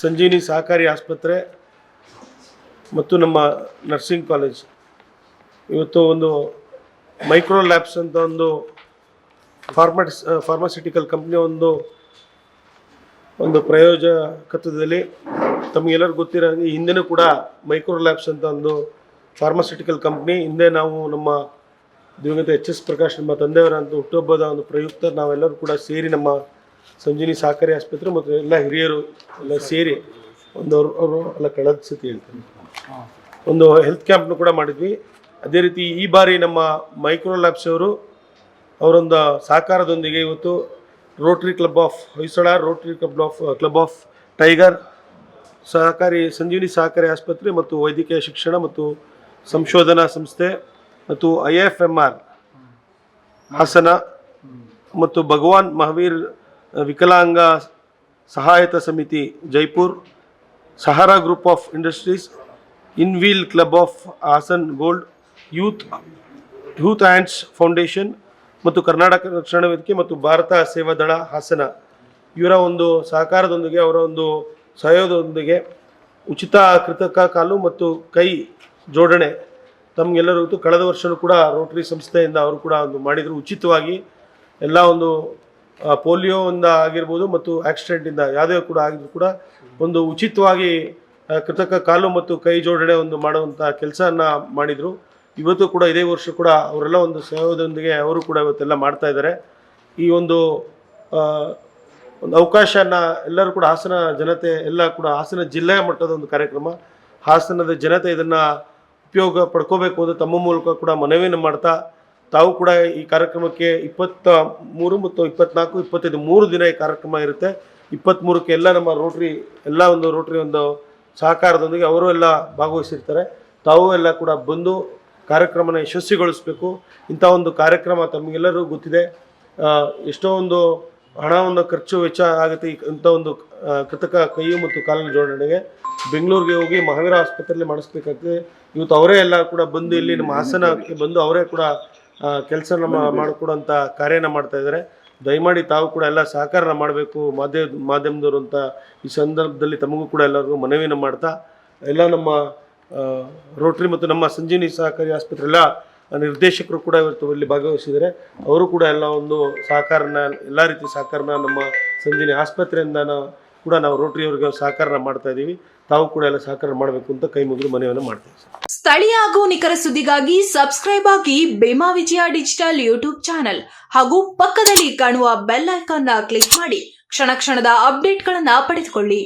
ಸಂಜೀವಿನಿ ಸಹಕಾರಿ ಆಸ್ಪತ್ರೆ ಮತ್ತು ನಮ್ಮ ನರ್ಸಿಂಗ್ ಕಾಲೇಜ್ ಇವತ್ತು ಒಂದು ಮೈಕ್ರೋ ಲ್ಯಾಬ್ಸ್ ಅಂತ ಒಂದು ಫಾರ್ಮಾಸ್ಯೂಟಿಕಲ್ ಕಂಪ್ನಿ ಒಂದು ಪ್ರಯೋಜಕತ್ವದಲ್ಲಿ ತಮಗೆಲ್ಲರಿಗೂ ಗೊತ್ತಿರೋ ಹಿಂದೆನೂ ಕೂಡ ಮೈಕ್ರೋ ಲ್ಯಾಬ್ಸ್ ಅಂತ ಒಂದು ಫಾರ್ಮಾಸ್ಯೂಟಿಕಲ್ ಕಂಪ್ನಿ ಹಿಂದೆ ನಾವು ನಮ್ಮ ದಿವಂಗತ ಎಚ್.ಎಸ್. ಪ್ರಕಾಶ್ ನಮ್ಮ ತಂದೆಯವರ ಅಂತ ಹುಟ್ಟುಹಬ್ಬದ ಒಂದು ಪ್ರಯುಕ್ತ ನಾವೆಲ್ಲರೂ ಕೂಡ ಸೇರಿ ನಮ್ಮ ಸಂಜೀವಿನಿ ಸಹಕಾರಿ ಆಸ್ಪತ್ರೆ ಮತ್ತು ಎಲ್ಲ ಹಿರಿಯರು ಎಲ್ಲ ಸೇರಿ ಅವರು ಎಲ್ಲ ಕಳೆದ ಸತಿ ಹೇಳ್ತಾರೆ ಒಂದು ಹೆಲ್ತ್ ಕ್ಯಾಂಪ್ನು ಕೂಡ ಮಾಡಿದ್ವಿ. ಅದೇ ರೀತಿ ಈ ಬಾರಿ ನಮ್ಮ ಮೈಕ್ರೋ ಲ್ಯಾಬ್ಸ್ ಅವರೊಂದು ಸಹಕಾರದೊಂದಿಗೆ ಇವತ್ತು rotary club of Hoysala, rotary club of tiger, Sanjeevini ಸಹಕಾರಿ ಆಸ್ಪತ್ರೆ ಮತ್ತು ವೈದ್ಯಕೀಯ ಶಿಕ್ಷಣ ಮತ್ತು ಸಂಶೋಧನಾ ಸಂಸ್ಥೆ ಮತ್ತು IFMR ಹಾಸನ ಮತ್ತು ಭಗವಾನ್ Mahavir Vikalanga Sahayata Samiti Jaipur, Sahara group of industries, Inner Wheel club of Hassan gold, youth ಆ್ಯಂಡ್ಸ್ ಫೌಂಡೇಶನ್ ಮತ್ತು ಕರ್ನಾಟಕ ರಕ್ಷಣಾ ವೇದಿಕೆ ಮತ್ತು ಭಾರತ ಸೇವಾದಳ ಹಾಸನ ಇವರ ಒಂದು ಸಹಕಾರದೊಂದಿಗೆ ಅವರ ಒಂದು ಸಹಯೋಗದೊಂದಿಗೆ ಉಚಿತ ಕೃತಕ ಕಾಲು ಮತ್ತು ಕೈ ಜೋಡಣೆ ತಮಗೆಲ್ಲರಿಗೂ ಕಳೆದ ವರ್ಷವೂ ಕೂಡ ರೋಟರಿ ಸಂಸ್ಥೆಯಿಂದ ಅವರು ಕೂಡ ಒಂದು ಮಾಡಿದರು. ಉಚಿತವಾಗಿ ಎಲ್ಲ ಒಂದು ಪೋಲಿಯೋಯಿಂದ ಆಗಿರ್ಬೋದು ಮತ್ತು ಆಕ್ಸಿಡೆಂಟಿಂದ ಯಾವುದೇ ಕೂಡ ಆಗಿದ್ರು ಕೂಡ ಒಂದು ಉಚಿತವಾಗಿ ಕೃತಕ ಕಾಲು ಮತ್ತು ಕೈ ಜೋಡಣೆ ಒಂದು ಮಾಡುವಂಥ ಕೆಲಸನ ಮಾಡಿದರು. ಇವತ್ತು ಕೂಡ ಇದೇ ವರ್ಷ ಕೂಡ ಅವರೆಲ್ಲ ಒಂದು ಸಹಯೋಗದೊಂದಿಗೆ ಅವರು ಕೂಡ ಇವತ್ತೆಲ್ಲ ಮಾಡ್ತಾ ಇದ್ದಾರೆ. ಈ ಒಂದು ಅವಕಾಶನ ಎಲ್ಲರೂ ಕೂಡ ಹಾಸನ ಜನತೆ ಎಲ್ಲ ಕೂಡ ಹಾಸನ ಜಿಲ್ಲೆಯ ಮಟ್ಟದ ಒಂದು ಕಾರ್ಯಕ್ರಮ, ಹಾಸನದ ಜನತೆ ಇದನ್ನು ಉಪಯೋಗ ಪಡ್ಕೋಬೇಕು ಅಂತ ತಮ್ಮ ಮೂಲಕ ಕೂಡ ಮನವಿಯನ್ನು ಮಾಡ್ತಾ ತಾವು ಕೂಡ ಈ ಕಾರ್ಯಕ್ರಮಕ್ಕೆ 23 ಮತ್ತು 24, 25 3 ದಿನ ಈ ಕಾರ್ಯಕ್ರಮ ಇರುತ್ತೆ. 23ಕ್ಕೆ ಎಲ್ಲ ನಮ್ಮ ರೋಟರಿ ಒಂದು ಸಹಕಾರದೊಂದಿಗೆ ಅವರು ಎಲ್ಲ ಭಾಗವಹಿಸಿರ್ತಾರೆ. ತಾವು ಎಲ್ಲ ಕೂಡ ಬಂದು ಕಾರ್ಯಕ್ರಮನ ಯಶಸ್ವಿಗೊಳಿಸಬೇಕು. ಇಂಥ ಒಂದು ಕಾರ್ಯಕ್ರಮ ತಮಗೆಲ್ಲರೂ ಗೊತ್ತಿದೆ, ಎಷ್ಟೋ ಒಂದು ಹಣವನ್ನು ಖರ್ಚು ವೆಚ್ಚ ಆಗುತ್ತೆ. ಇಂಥ ಒಂದು ಕೃತಕ ಕೈ ಮತ್ತು ಕಾಲಿನ ಜೋಡಣೆಗೆ ಬೆಂಗಳೂರಿಗೆ ಹೋಗಿ ಮಹಾವೀರ ಆಸ್ಪತ್ರೆಯಲ್ಲಿ ಮಾಡಿಸ್ಬೇಕಾಗ್ತದೆ. ಇವತ್ತು ಅವರೇ ಎಲ್ಲ ಕೂಡ ಬಂದು ಇಲ್ಲಿ ನಮ್ಮ ಹಾಸನಕ್ಕೆ ಬಂದು ಅವರೇ ಕೂಡ ಕೆಲಸ ಮಾಡಿಕೊಡುವಂಥ ಕಾರ್ಯನ ಮಾಡ್ತಾ ಇದ್ದಾರೆ. ದಯಮಾಡಿ ತಾವು ಕೂಡ ಎಲ್ಲ ಸಹಕಾರನ ಮಾಡಬೇಕು ಮಾಧ್ಯಮದವರು ಅಂತ ಈ ಸಂದರ್ಭದಲ್ಲಿ ತಮಗೂ ಕೂಡ ಎಲ್ಲರಿಗೂ ಮನವಿಯನ್ನು ಮಾಡ್ತಾ ಎಲ್ಲ ನಮ್ಮ ರೋಟರಿ ಮತ್ತು ನಮ್ಮ ಸಂಜೀವಿನಿ ಸಹಕಾರಿ ಆಸ್ಪತ್ರೆ ಎಲ್ಲ ನಿರ್ದೇಶಕರು ಕೂಡ ಇವತ್ತು ಇಲ್ಲಿ ಭಾಗವಹಿಸಿದ್ದಾರೆ. ಅವರು ಕೂಡ ಎಲ್ಲ ಒಂದು ಸಹಕಾರನ ಎಲ್ಲ ರೀತಿ ಸಹಕಾರನ ನಮ್ಮ ಸಂಜೀವಿನಿ ಆಸ್ಪತ್ರೆಯಿಂದ ಕೂಡ ನಾವು ರೋಟರಿಯವರಿಗೆ ಸಹಕಾರನ ಮಾಡ್ತಾ ಇದ್ದೀವಿ. ತಾವು ಕೂಡ ಎಲ್ಲ ಸಹಕಾರ ಮಾಡಬೇಕು ಅಂತ ಕೈ ಮುಗಿದು ಮನವಿಯನ್ನು ಮಾಡ್ತೀವಿ. ಸ್ಥಳೀಯ ಹಾಗೂ ನಿಖರ ಸುದ್ದಿಗಾಗಿ ಸಬ್ಸ್ಕ್ರೈಬ್ ಆಗಿ ಬೇಮಾ ವಿಜಯ ಡಿಜಿಟಲ್ ಯೂಟ್ಯೂಬ್ ಚಾನೆಲ್ ಹಾಗೂ ಪಕ್ಕದಲ್ಲಿ ಕಾಣುವ ಬೆಲ್ ಐಕಾನ್ ಕ್ಲಿಕ್ ಮಾಡಿ ಕ್ಷಣ ಕ್ಷಣದ ಅಪ್ಡೇಟ್ಗಳನ್ನು ಪಡೆದುಕೊಳ್ಳಿ.